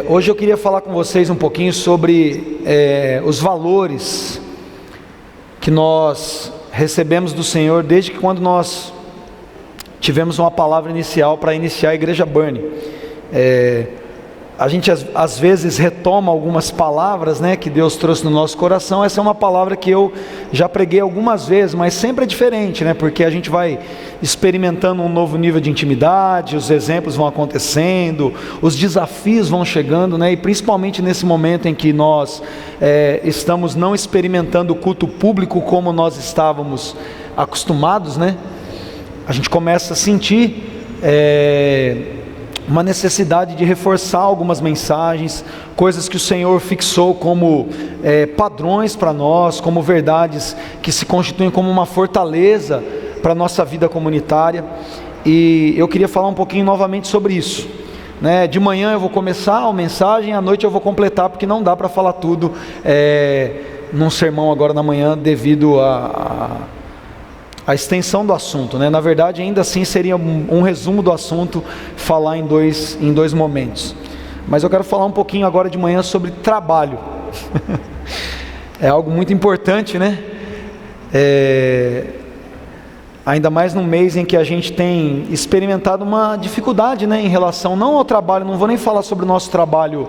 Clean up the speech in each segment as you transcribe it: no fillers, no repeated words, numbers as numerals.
Hoje eu queria falar com vocês um pouquinho sobre os valores que nós recebemos do Senhor desde que quando nós tivemos uma palavra inicial para iniciar a Igreja Burn. A gente às vezes retoma algumas palavras, né, que Deus trouxe no nosso coração. Essa é uma palavra que eu já preguei algumas vezes, mas sempre é diferente, né, porque a gente vai experimentando um novo nível de intimidade, os exemplos vão acontecendo, os desafios vão chegando, né, e principalmente nesse momento em que nós estamos não experimentando o culto público como nós estávamos acostumados, né, a gente começa a sentir uma necessidade de reforçar algumas mensagens, coisas que o Senhor fixou como padrões para nós, como verdades que se constituem como uma fortaleza para a nossa vida comunitária. E eu queria falar um pouquinho novamente sobre isso, né? De manhã eu vou começar a mensagem, à noite eu vou completar, porque não dá para falar tudo num sermão agora na manhã, devido a extensão do assunto, né? Na verdade, ainda assim seria um resumo do assunto falar em dois momentos. Mas eu quero falar um pouquinho agora de manhã sobre trabalho. É algo muito importante, né? Ainda mais num mês em que a gente tem experimentado uma dificuldade, né, em relação não ao trabalho. Não vou nem falar sobre o nosso trabalho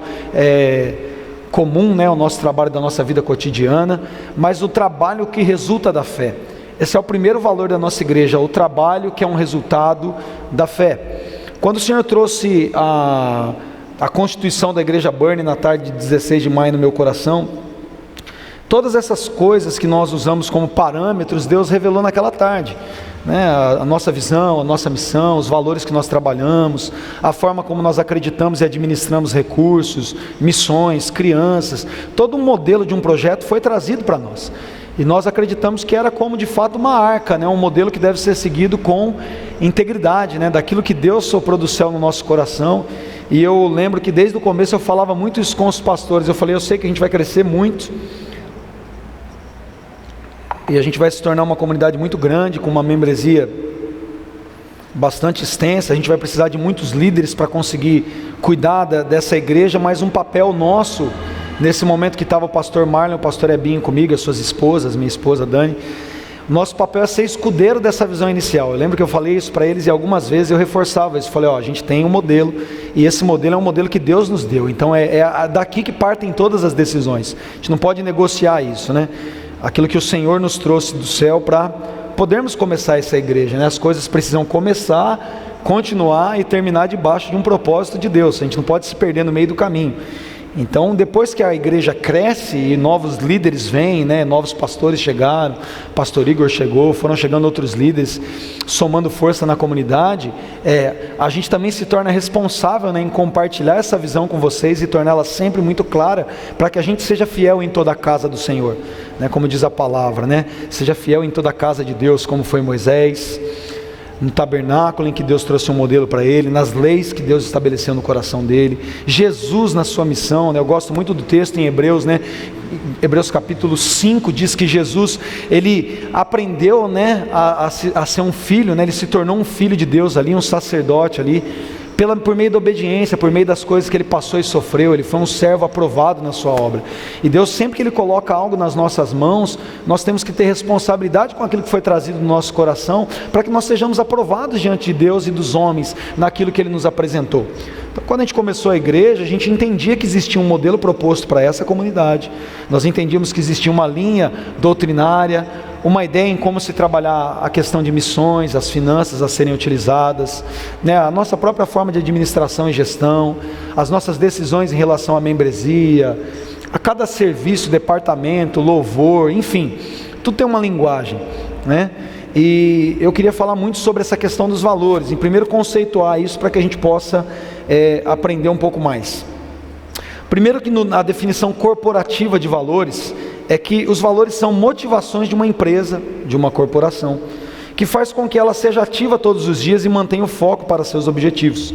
comum, né, o nosso trabalho da nossa vida cotidiana, mas o trabalho que resulta da fé. Esse é o primeiro valor da nossa igreja, o trabalho que é um resultado da fé. Quando o Senhor trouxe a constituição da Igreja Burn na tarde de 16 de maio no meu coração, todas essas coisas que nós usamos como parâmetros, Deus revelou naquela tarde, né? A nossa visão, a nossa missão, os valores que nós trabalhamos, a forma como nós acreditamos e administramos recursos, missões, crianças, todo um modelo de um projeto foi trazido para nós. E nós acreditamos que era como de fato uma arca, né? Um modelo que deve ser seguido com integridade, né? Daquilo que Deus soprou do céu no nosso coração. E eu lembro que desde o começo eu falava muito isso com os pastores. Eu falei, eu sei que a gente vai crescer muito, e a gente vai se tornar uma comunidade muito grande, com uma membresia bastante extensa. A gente vai precisar de muitos líderes para conseguir cuidar dessa igreja, mas um papel nosso, nesse momento que estava o pastor Marlon, o pastor Ebinho comigo, as suas esposas, minha esposa Dani, nosso papel é ser escudeiro dessa visão inicial. Eu lembro que eu falei isso para eles e algumas vezes eu reforçava isso. Falei, a gente tem um modelo, e esse modelo é um modelo que Deus nos deu. Então é daqui que partem todas as decisões. A gente não pode negociar isso, né? Aquilo que o Senhor nos trouxe do céu para podermos começar essa igreja, né? As coisas precisam começar, continuar e terminar debaixo de um propósito de Deus. A gente não pode se perder no meio do caminho. Então, depois que a igreja cresce e novos líderes vêm, né, novos pastores chegaram, pastor Igor chegou, foram chegando outros líderes, somando força na comunidade, a gente também se torna responsável, né, em compartilhar essa visão com vocês e torná-la sempre muito clara, para que a gente seja fiel em toda a casa do Senhor, né, como diz a palavra, né, seja fiel em toda a casa de Deus, como foi Moisés, no tabernáculo em que Deus trouxe um modelo para ele, nas leis que Deus estabeleceu no coração dele, Jesus na sua missão, né? Eu gosto muito do texto em Hebreus, né? Hebreus capítulo 5 diz que Jesus, ele aprendeu, né, a ser um filho, né? Ele se tornou um filho de Deus ali, um sacerdote ali, por meio da obediência, por meio das coisas que ele passou e sofreu. Ele foi um servo aprovado na sua obra. E Deus, sempre que ele coloca algo nas nossas mãos, nós temos que ter responsabilidade com aquilo que foi trazido no nosso coração, para que nós sejamos aprovados diante de Deus e dos homens naquilo que ele nos apresentou. Então, quando a gente começou a igreja, a gente entendia que existia um modelo proposto para essa comunidade. Nós entendíamos que existia uma linha doutrinária, uma ideia em como se trabalhar a questão de missões, as finanças a serem utilizadas, né, a nossa própria forma de administração e gestão, as nossas decisões em relação à membresia, a cada serviço, departamento, louvor, enfim, tudo tem uma linguagem, né? E eu queria falar muito sobre essa questão dos valores, em primeiro conceituar isso para que a gente possa aprender um pouco mais. Primeiro que na definição corporativa de valores, é que os valores são motivações de uma empresa, de uma corporação, que faz com que ela seja ativa todos os dias e mantenha o foco para seus objetivos.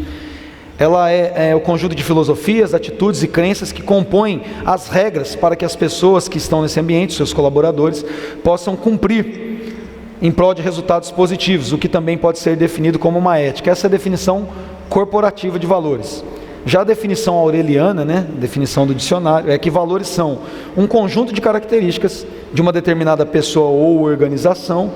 Ela é o conjunto de filosofias, atitudes e crenças que compõem as regras para que as pessoas que estão nesse ambiente, seus colaboradores, possam cumprir em prol de resultados positivos, o que também pode ser definido como uma ética. Essa é a definição corporativa de valores. Já a definição aureliana, né, definição do dicionário, é que valores são um conjunto de características de uma determinada pessoa ou organização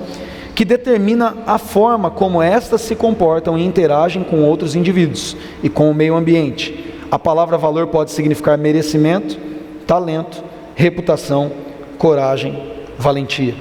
que determina a forma como estas se comportam e interagem com outros indivíduos e com o meio ambiente. A palavra valor pode significar merecimento, talento, reputação, coragem, valentia.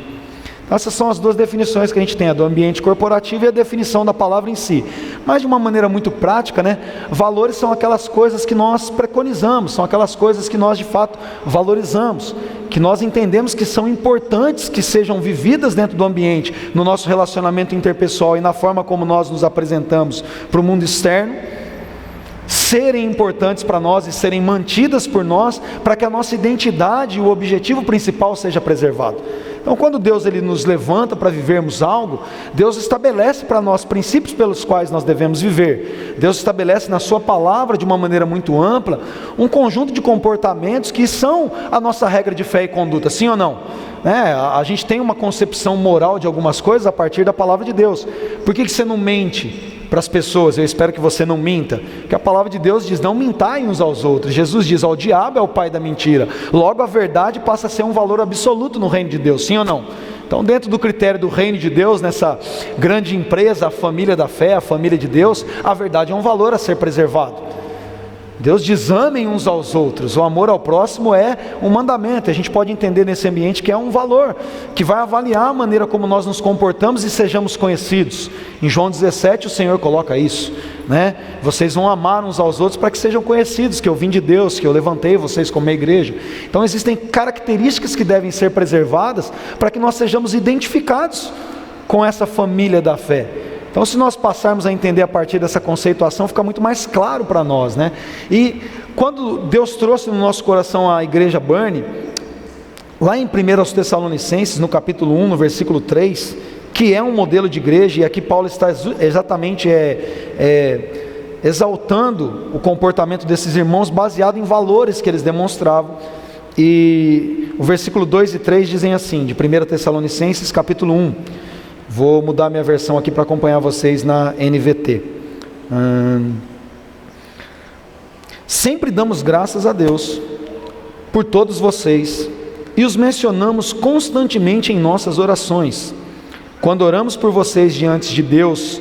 Essas são as duas definições que a gente tem, a do ambiente corporativo e a definição da palavra em si. Mas de uma maneira muito prática, né, valores são aquelas coisas que nós preconizamos, são aquelas coisas que nós de fato valorizamos, que nós entendemos que são importantes que sejam vividas dentro do ambiente, no nosso relacionamento interpessoal e na forma como nós nos apresentamos para o mundo externo, serem importantes para nós e serem mantidas por nós, para que a nossa identidade e o objetivo principal seja preservado. Então, quando Deus ele nos levanta para vivermos algo, Deus estabelece para nós princípios pelos quais nós devemos viver. Deus estabelece na sua palavra, de uma maneira muito ampla, um conjunto de comportamentos que são a nossa regra de fé e conduta, sim ou não? A gente tem uma concepção moral de algumas coisas a partir da palavra de Deus. Por que você não mente para as pessoas? Eu espero que você não minta, porque a palavra de Deus diz, não mintai uns aos outros. Jesus diz, o diabo é o pai da mentira. Logo a verdade passa a ser um valor absoluto no reino de Deus, sim ou não? Então, dentro do critério do reino de Deus, nessa grande empresa, a família da fé, a família de Deus, a verdade é um valor a ser preservado. Deus diz, amem uns aos outros. O amor ao próximo é um mandamento. A gente pode entender nesse ambiente que é um valor, que vai avaliar a maneira como nós nos comportamos e sejamos conhecidos. Em João 17 o Senhor coloca isso, né? Vocês vão amar uns aos outros para que sejam conhecidos, que eu vim de Deus, que eu levantei vocês como a igreja. Então existem características que devem ser preservadas para que nós sejamos identificados com essa família da fé. Então, se nós passarmos a entender a partir dessa conceituação, fica muito mais claro para nós, né? E quando Deus trouxe no nosso coração a igreja Burn, lá em 1 Tessalonicenses, no capítulo 1, no versículo 3, que é um modelo de igreja, e aqui Paulo está exatamente exaltando o comportamento desses irmãos baseado em valores que eles demonstravam. E o versículo 2 e 3 dizem assim, de 1 Tessalonicenses, capítulo 1. Vou mudar minha versão aqui para acompanhar vocês na NVT. Sempre damos graças a Deus por todos vocês e os mencionamos constantemente em nossas orações. Quando oramos por vocês diante de Deus,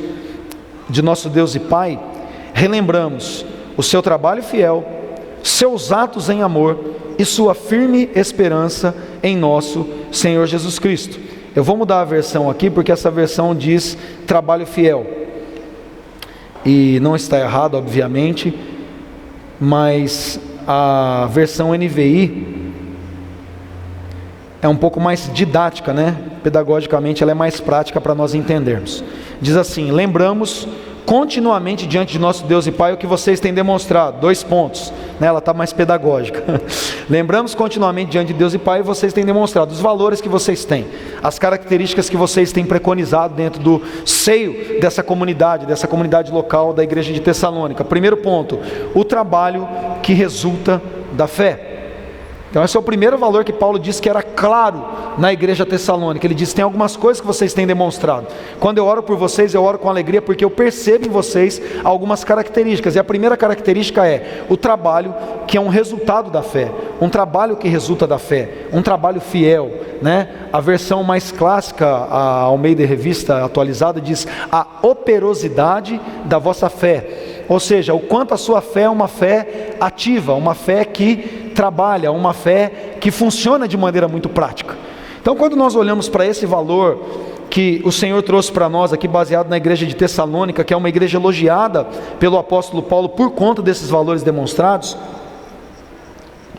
de nosso Deus e Pai, relembramos o seu trabalho fiel, seus atos em amor e sua firme esperança em nosso Senhor Jesus Cristo. Eu vou mudar a versão aqui, porque essa versão diz trabalho fiel. E não está errado, obviamente, mas a versão NVI é um pouco mais didática, né? Pedagogicamente ela é mais prática para nós entendermos. Diz assim, lembramos continuamente diante de nosso Deus e Pai o que vocês têm demonstrado, 2 pontos, né? Ela está mais pedagógica. Lembramos continuamente diante de Deus e Pai, vocês têm demonstrado os valores que vocês têm, as características que vocês têm preconizado dentro do seio dessa comunidade local da igreja de Tessalônica. Primeiro ponto, o trabalho que resulta da fé. Então esse é o primeiro valor que Paulo disse que era claro na igreja tessalônica. Ele diz, tem algumas coisas que vocês têm demonstrado. Quando eu oro por vocês, eu oro com alegria, porque eu percebo em vocês algumas características. E a primeira característica é o trabalho que é um resultado da fé. Um trabalho que resulta da fé. Um trabalho fiel, né? A versão mais clássica, a Almeida Revista Atualizada, diz a operosidade da vossa fé. Ou seja, o quanto a sua fé é uma fé ativa, uma fé que trabalha, uma fé que funciona de maneira muito prática. Então, quando nós olhamos para esse valor que o Senhor trouxe para nós aqui, baseado na igreja de Tessalônica, que é uma igreja elogiada pelo apóstolo Paulo por conta desses valores demonstrados,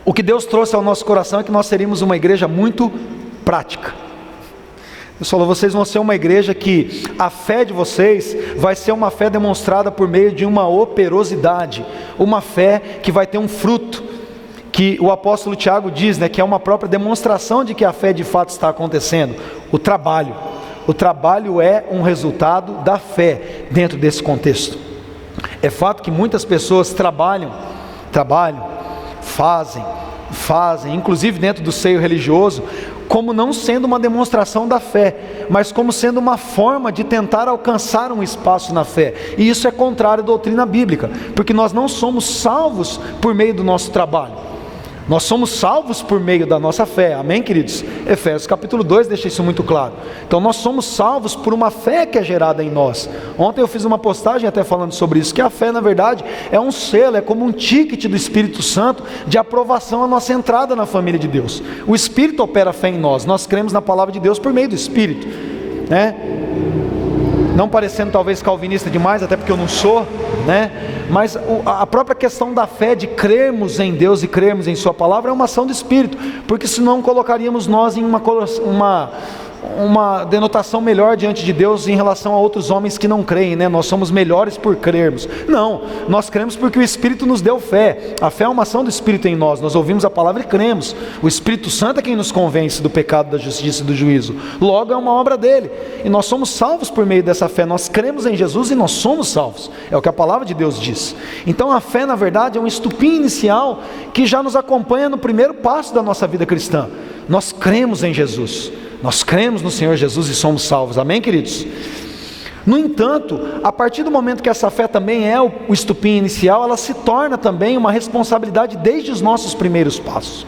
o que Deus trouxe ao nosso coração é que nós seríamos uma igreja muito prática. Deus falou, vocês vão ser uma igreja que a fé de vocês vai ser uma fé demonstrada por meio de uma operosidade, uma fé que vai ter um fruto, que o apóstolo Tiago diz, né, que é uma própria demonstração de que a fé de fato está acontecendo, o trabalho. O trabalho é um resultado da fé dentro desse contexto. É fato que muitas pessoas trabalham, fazem, inclusive dentro do seio religioso, como não sendo uma demonstração da fé, mas como sendo uma forma de tentar alcançar um espaço na fé. E isso é contrário à doutrina bíblica, porque nós não somos salvos por meio do nosso trabalho. Nós somos salvos por meio da nossa fé, amém, queridos? Efésios capítulo 2 deixa isso muito claro. Então nós somos salvos por uma fé que é gerada em nós. Ontem eu fiz uma postagem até falando sobre isso, que a fé na verdade é um selo, é como um ticket do Espírito Santo de aprovação à nossa entrada na família de Deus. O Espírito opera a fé em nós, nós cremos na palavra de Deus por meio do Espírito, né? Não parecendo talvez calvinista demais, até porque eu não sou, né? Mas a própria questão da fé, de crermos em Deus e crermos em sua palavra, é uma ação do Espírito, porque senão colocaríamos nós em uma denotação melhor diante de Deus em relação a outros homens que não creem, né? Nós somos melhores por crermos. Não, nós cremos porque o Espírito nos deu fé. A fé é uma ação do Espírito em nós. Nós ouvimos a palavra e cremos. O Espírito Santo é quem nos convence do pecado, da justiça e do juízo. Logo é uma obra dele. E nós somos salvos por meio dessa fé. Nós cremos em Jesus e nós somos salvos. É o que a palavra de Deus diz. Então a fé, na verdade, é um estupim inicial que já nos acompanha no primeiro passo da nossa vida cristã. Nós cremos em Jesus. Nós cremos no Senhor Jesus e somos salvos, amém, queridos? No entanto, a partir do momento que essa fé também é o estupim inicial, ela se torna também uma responsabilidade desde os nossos primeiros passos.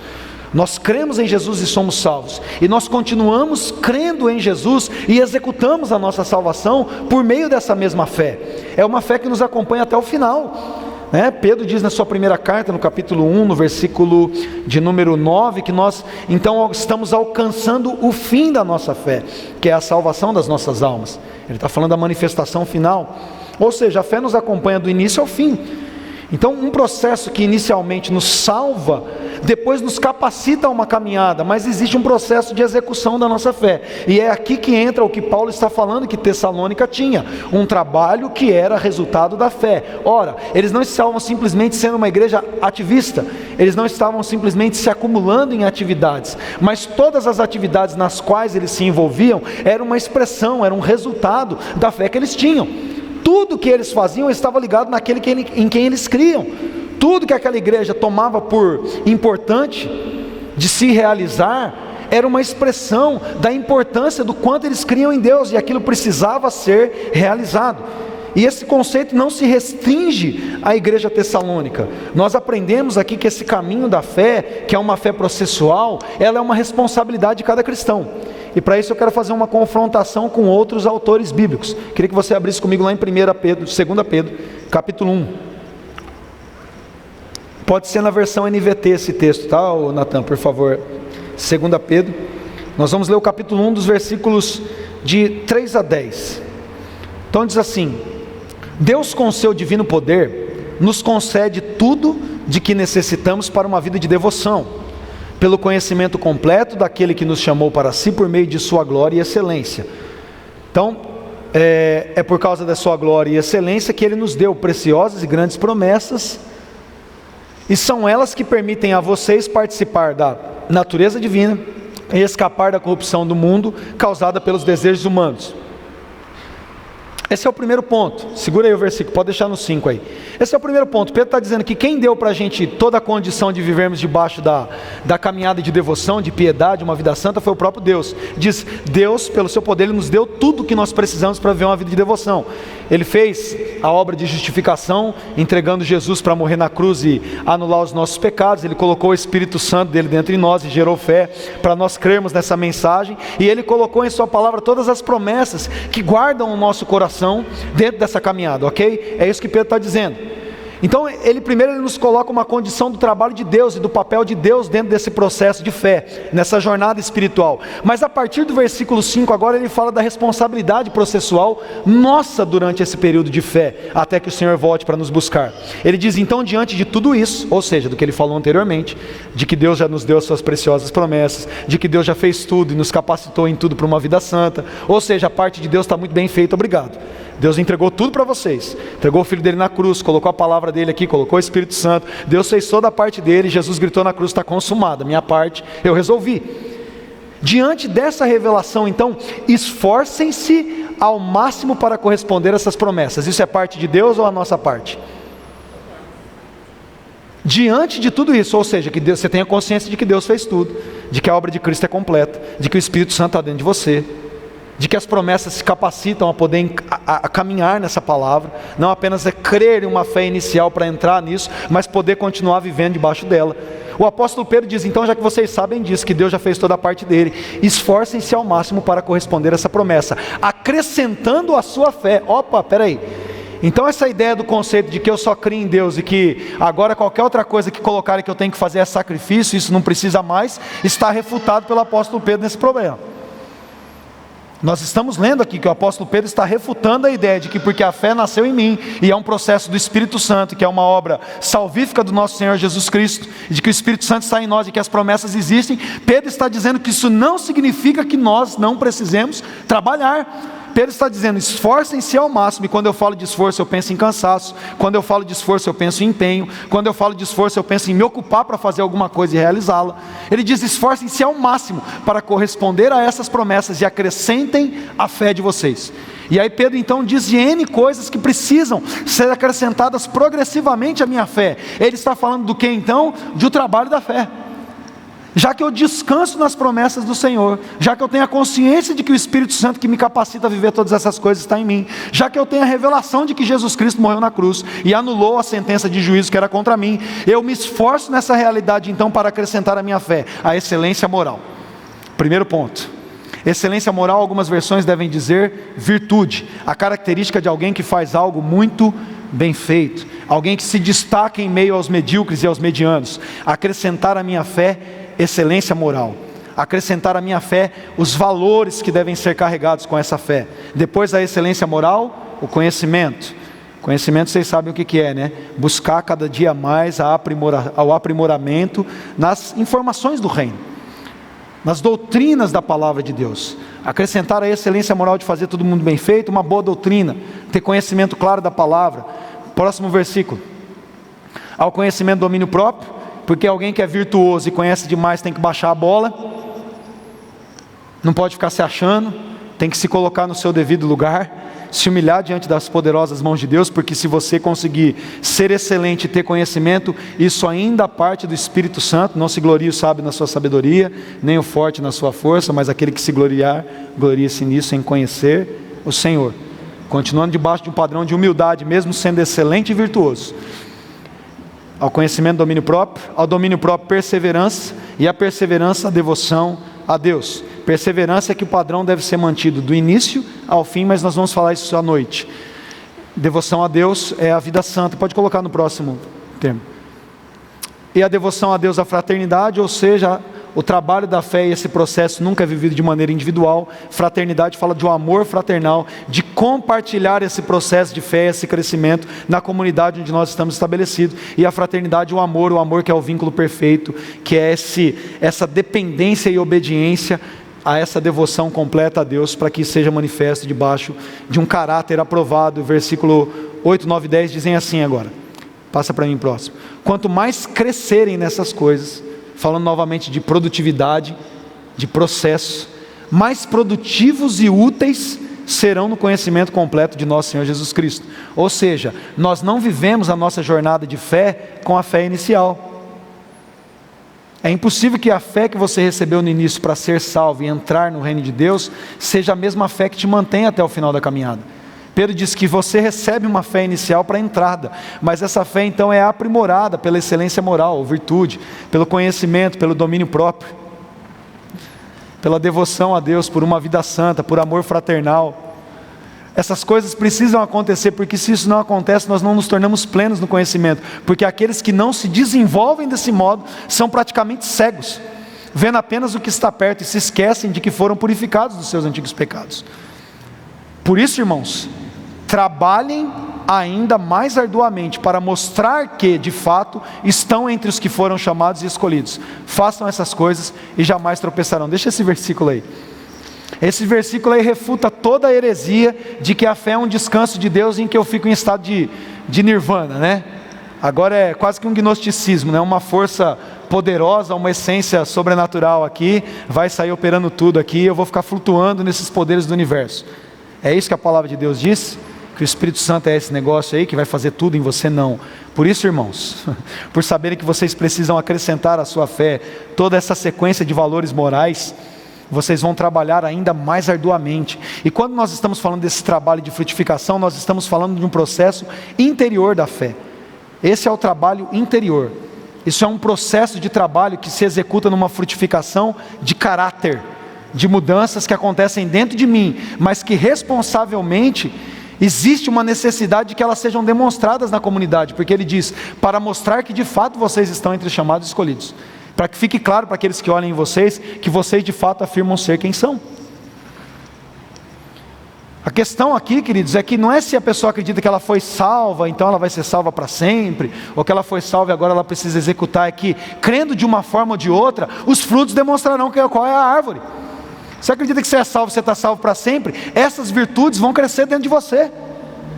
Nós cremos em Jesus e somos salvos, e nós continuamos crendo em Jesus e executamos a nossa salvação por meio dessa mesma fé. É uma fé que nos acompanha até o final. Pedro diz na sua primeira carta, no capítulo 1, no versículo de número 9, que nós então estamos alcançando o fim da nossa fé, que é a salvação das nossas almas. Ele está falando da manifestação final, ou seja, a fé nos acompanha do início ao fim. Então um processo que inicialmente nos salva, depois nos capacita a uma caminhada, mas existe um processo de execução da nossa fé, e é aqui que entra o que Paulo está falando que Tessalônica tinha, um trabalho que era resultado da fé. Ora, eles não estavam simplesmente sendo uma igreja ativista, eles não estavam simplesmente se acumulando em atividades, mas todas as atividades nas quais eles se envolviam, era uma expressão, era um resultado da fé que eles tinham. Tudo que eles faziam estava ligado naquele em quem eles criam. Tudo que aquela igreja tomava por importante de se realizar, era uma expressão da importância do quanto eles criam em Deus, e aquilo precisava ser realizado. E esse conceito não se restringe à igreja tessalônica. Nós aprendemos aqui que esse caminho da fé, que é uma fé processual, ela é uma responsabilidade de cada cristão. E para isso eu quero fazer uma confrontação com outros autores bíblicos. Queria que você abrisse comigo lá em 2 Pedro, capítulo 1. Pode ser na versão NVT esse texto, tá, Natan, por favor. 2 Pedro. Nós vamos ler o capítulo 1 dos versículos de 3 a 10. Então diz assim: Deus, com seu divino poder, nos concede tudo de que necessitamos para uma vida de devoção, pelo conhecimento completo daquele que nos chamou para si por meio de sua glória e excelência. Então, é por causa da sua glória e excelência que ele nos deu preciosas e grandes promessas, e são elas que permitem a vocês participar da natureza divina e escapar da corrupção do mundo causada pelos desejos humanos. Esse é o primeiro ponto. Segura aí o versículo, pode deixar no 5 aí. Esse é o primeiro ponto. Pedro está dizendo que quem deu para a gente toda a condição de vivermos debaixo da caminhada de devoção, de piedade, uma vida santa, foi o próprio Deus. Diz, Deus, pelo seu poder, Ele nos deu tudo o que nós precisamos para viver uma vida de devoção. Ele fez a obra de justificação, entregando Jesus para morrer na cruz e anular os nossos pecados. Ele colocou o Espírito Santo dele dentro de nós e gerou fé para nós crermos nessa mensagem. E Ele colocou em sua palavra todas as promessas que guardam o nosso coração dentro dessa caminhada, ok? É isso que Pedro está dizendo. Então, ele nos coloca uma condição do trabalho de Deus e do papel de Deus dentro desse processo de fé, nessa jornada espiritual. Mas a partir do versículo 5 agora, ele fala da responsabilidade processual nossa durante esse período de fé, até que o Senhor volte para nos buscar. Ele diz, então, diante de tudo isso, ou seja, do que ele falou anteriormente, de que Deus já nos deu as suas preciosas promessas, de que Deus já fez tudo e nos capacitou em tudo para uma vida santa, ou seja, a parte de Deus está muito bem feita, obrigado. Deus entregou tudo para vocês, entregou o Filho dele na cruz, colocou a palavra dele aqui, colocou o Espírito Santo, Deus fez toda a parte dele, Jesus gritou na cruz, está consumada, minha parte eu resolvi. Diante dessa revelação, então, esforcem-se ao máximo para corresponder a essas promessas. Isso é parte de Deus ou a nossa parte? Diante de tudo isso, ou seja, que Deus, você tenha consciência de que Deus fez tudo, de que a obra de Cristo é completa, de que o Espírito Santo está dentro de você, de que as promessas se capacitam a poder a caminhar nessa palavra, não apenas é crer em uma fé inicial para entrar nisso, mas poder continuar vivendo debaixo dela. O apóstolo Pedro diz, então, já que vocês sabem disso, que Deus já fez toda a parte dele, esforcem-se ao máximo para corresponder a essa promessa, acrescentando a sua fé. Opa, peraí. Então essa ideia do conceito de que eu só crio em Deus e que agora qualquer outra coisa que colocarem que eu tenho que fazer é sacrifício, isso não precisa mais, está refutado pelo apóstolo Pedro nesse problema. Nós estamos lendo aqui que o apóstolo Pedro está refutando a ideia de que porque a fé nasceu em mim, e é um processo do Espírito Santo, que é uma obra salvífica do nosso Senhor Jesus Cristo, e de que o Espírito Santo está em nós e que as promessas existem, Pedro está dizendo que isso não significa que nós não precisemos trabalhar. Pedro está dizendo, esforcem-se ao máximo, e quando eu falo de esforço eu penso em cansaço, quando eu falo de esforço eu penso em empenho, quando eu falo de esforço eu penso em me ocupar para fazer alguma coisa e realizá-la. Ele diz, esforcem-se ao máximo para corresponder a essas promessas e acrescentem a fé de vocês. E aí Pedro então diz de N coisas que precisam ser acrescentadas progressivamente à minha fé. Ele está falando do que então? Do trabalho da fé. Já que eu descanso nas promessas do Senhor, já que eu tenho a consciência de que o Espírito Santo que me capacita a viver todas essas coisas está em mim, já que eu tenho a revelação de que Jesus Cristo morreu na cruz e anulou a sentença de juízo que era contra mim, eu me esforço nessa realidade então para acrescentar à minha fé a excelência moral. Primeiro ponto, excelência moral, algumas versões devem dizer virtude, a característica de alguém que faz algo muito bem feito, alguém que se destaca em meio aos medíocres e aos medianos. Acrescentar à minha fé excelência moral, acrescentar à minha fé os valores que devem ser carregados com essa fé. Depois da excelência moral, o conhecimento. Conhecimento vocês sabem o que é, né? Buscar cada dia mais ao aprimoramento nas informações do reino, nas doutrinas da palavra de Deus. Acrescentar a excelência moral de fazer todo mundo bem feito, uma boa doutrina, ter conhecimento claro da palavra. Próximo versículo, ao conhecimento, domínio próprio, porque alguém que é virtuoso e conhece demais tem que baixar a bola, não pode ficar se achando, tem que se colocar no seu devido lugar, se humilhar diante das poderosas mãos de Deus, porque se você conseguir ser excelente e ter conhecimento, isso ainda parte do Espírito Santo. Não se glorie o sábio na sua sabedoria, nem o forte na sua força, mas aquele que se gloriar, glorie-se nisso, em conhecer o Senhor, continuando debaixo de um padrão de humildade, mesmo sendo excelente e virtuoso. Ao conhecimento, domínio próprio, ao domínio próprio, perseverança, e a perseverança, a devoção a Deus. Perseverança é que o padrão deve ser mantido do início ao fim, mas nós vamos falar isso à noite. Devoção a Deus é a vida santa, pode colocar no próximo termo. E a devoção a Deus, a fraternidade, ou seja, o trabalho da fé, e esse processo nunca é vivido de maneira individual. Fraternidade fala de um amor fraternal, de compartilhar esse processo de fé, esse crescimento na comunidade onde nós estamos estabelecidos. E a fraternidade, o amor que é o vínculo perfeito, que é essa dependência e obediência a essa devoção completa a Deus, para que seja manifesto debaixo de um caráter aprovado. Versículo 8, 9 e 10 dizem assim agora, passa para mim próximo. Quanto mais crescerem nessas coisas, falando novamente de produtividade, de processo, mais produtivos e úteis serão no conhecimento completo de nosso Senhor Jesus Cristo. Ou seja, nós não vivemos a nossa jornada de fé com a fé inicial. É impossível que a fé que você recebeu no início para ser salvo e entrar no reino de Deus, seja a mesma fé que te mantém até o final da caminhada. Pedro diz que você recebe uma fé inicial para a entrada, mas essa fé então é aprimorada pela excelência moral, ou virtude, pelo conhecimento, pelo domínio próprio, pela devoção a Deus, por uma vida santa, por amor fraternal. Essas coisas precisam acontecer, porque se isso não acontece, nós não nos tornamos plenos no conhecimento, porque aqueles que não se desenvolvem desse modo, são praticamente cegos, vendo apenas o que está perto e se esquecem de que foram purificados dos seus antigos pecados. Por isso, irmãos, trabalhem ainda mais arduamente para mostrar que, de fato, estão entre os que foram chamados e escolhidos. Façam essas coisas e jamais tropeçarão. Deixa esse versículo aí. Esse versículo aí refuta toda a heresia de que a fé é um descanso de Deus em que eu fico em estado de nirvana, né? Agora é quase que um gnosticismo, né? Uma força poderosa, uma essência sobrenatural aqui, vai sair operando tudo aqui, eu vou ficar flutuando nesses poderes do universo. É isso que a palavra de Deus diz? que o Espírito Santo é esse negócio aí que vai fazer tudo em você, não. Por isso, irmãos, por saberem que vocês precisam acrescentar à sua fé toda essa sequência de valores morais, vocês vão trabalhar ainda mais arduamente. E quando nós estamos falando desse trabalho de frutificação, nós estamos falando de um processo interior da fé. Esse é o trabalho interior. Isso é um processo de trabalho que se executa numa frutificação de caráter, de mudanças que acontecem dentro de mim, mas que responsavelmente existe uma necessidade de que elas sejam demonstradas na comunidade, porque ele diz, para mostrar que de fato vocês estão entre os chamados e escolhidos, para que fique claro para aqueles que olhem em vocês, que vocês de fato afirmam ser quem são. A questão aqui, queridos, é que não é se a pessoa acredita que ela foi salva, então ela vai ser salva para sempre, ou que ela foi salva e agora ela precisa executar aqui, crendo de uma forma ou de outra, os frutos demonstrarão qual é a árvore. Você acredita que você é salvo, você está salvo para sempre? Essas virtudes vão crescer dentro de você.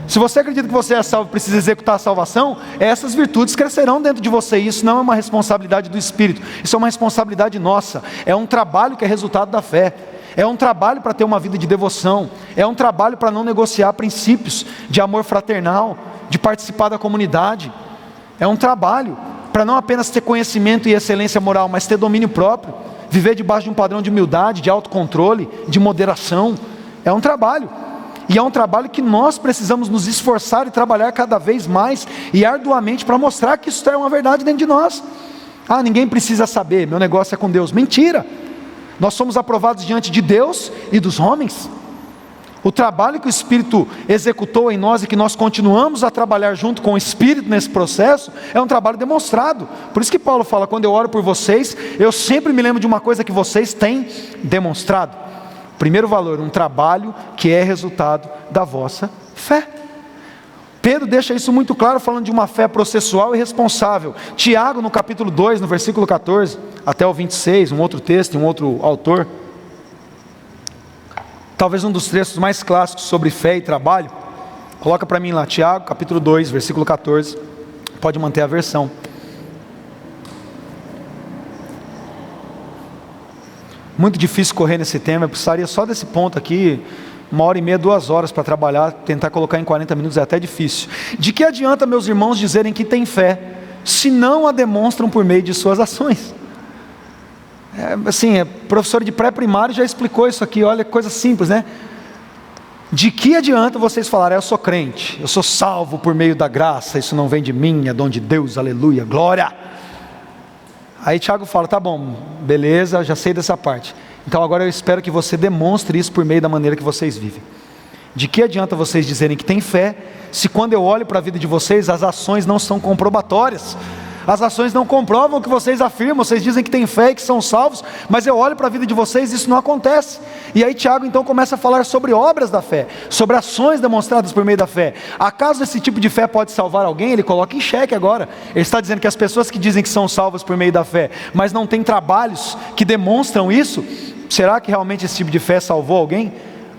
Se você acredita que você é salvo e precisa executar a salvação, essas virtudes crescerão dentro de você. E isso não é uma responsabilidade do Espírito, isso é uma responsabilidade nossa. É um trabalho que é resultado da fé. É um trabalho para ter uma vida de devoção. É um trabalho para não negociar princípios de amor fraternal, de participar da comunidade. É um trabalho para não apenas ter conhecimento e excelência moral, mas ter domínio próprio. Viver debaixo de um padrão de humildade, de autocontrole, de moderação. É um trabalho. E é um trabalho que nós precisamos nos esforçar e trabalhar cada vez mais e arduamente para mostrar que isso é uma verdade dentro de nós. Ah, ninguém precisa saber, meu negócio é com Deus. Mentira! Nós somos aprovados diante de Deus e dos homens. O trabalho que o Espírito executou em nós e que nós continuamos a trabalhar junto com o Espírito nesse processo, é um trabalho demonstrado. Por isso que Paulo fala, quando eu oro por vocês, eu sempre me lembro de uma coisa que vocês têm demonstrado. Primeiro valor, um trabalho que é resultado da vossa fé. Pedro deixa isso muito claro, falando de uma fé processual e responsável. Tiago, no capítulo 2, no versículo 14, até o 26, um outro texto, um outro autor, talvez um dos textos mais clássicos sobre fé e trabalho. Coloca para mim lá, Tiago, capítulo 2, versículo 14, pode manter a versão. Muito difícil correr nesse tema, eu precisaria só desse ponto aqui, 1h30, 2 horas para trabalhar, tentar colocar em 40 minutos é até difícil. De que adianta, meus irmãos, dizerem que têm fé, se não a demonstram por meio de suas ações? Professor de pré-primário já explicou isso aqui, olha que coisa simples, né? De que adianta vocês falarem, eu sou crente, eu sou salvo por meio da graça, isso não vem de mim, é dom de Deus, aleluia, glória. Aí Tiago fala, tá bom, beleza, já sei dessa parte. Então agora eu espero que você demonstre isso por meio da maneira que vocês vivem. De que adianta vocês dizerem que têm fé, se quando eu olho para a vida de vocês, as ações não são comprobatórias? As ações não comprovam o que vocês afirmam, vocês dizem que têm fé e que são salvos, mas eu olho para a vida de vocês e isso não acontece. E aí Tiago então começa a falar sobre obras da fé, sobre ações demonstradas por meio da fé. Acaso esse tipo de fé pode salvar alguém? Ele coloca em xeque agora. Ele está dizendo que as pessoas que dizem que são salvas por meio da fé, mas não têm trabalhos que demonstram isso, será que realmente esse tipo de fé salvou alguém?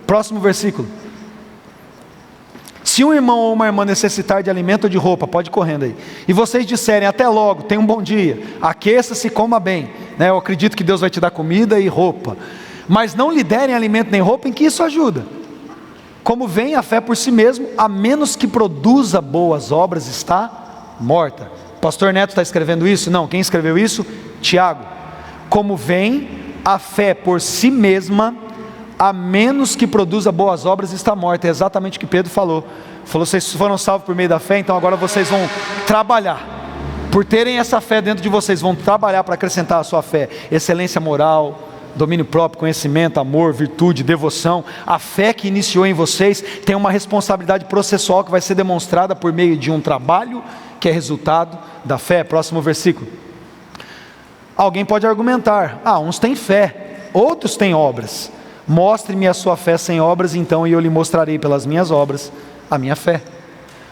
Próximo versículo. Se um irmão ou uma irmã necessitar de alimento ou de roupa, pode ir correndo aí, e vocês disserem, até logo, tenha um bom dia, aqueça-se e coma bem, né? Eu acredito que Deus vai te dar comida e roupa, mas não lhe derem alimento nem roupa, em que isso ajuda? Como vem a fé por si mesmo, a menos que produza boas obras, está morta. Pastor Neto está escrevendo isso? Não, quem escreveu isso? Tiago. Como vem a fé por si mesma, a menos que produza boas obras, está morta. É exatamente o que Pedro falou. Falou, vocês foram salvos por meio da fé, então agora vocês vão trabalhar. Por terem essa fé dentro de vocês, vão trabalhar para acrescentar a sua fé. Excelência moral, domínio próprio, conhecimento, amor, virtude, devoção. A fé que iniciou em vocês tem uma responsabilidade processual que vai ser demonstrada por meio de um trabalho que é resultado da fé. Próximo versículo. Alguém pode argumentar, uns têm fé, outros têm obras. Mostre-me a sua fé sem obras, então, e eu lhe mostrarei pelas minhas obras a minha fé.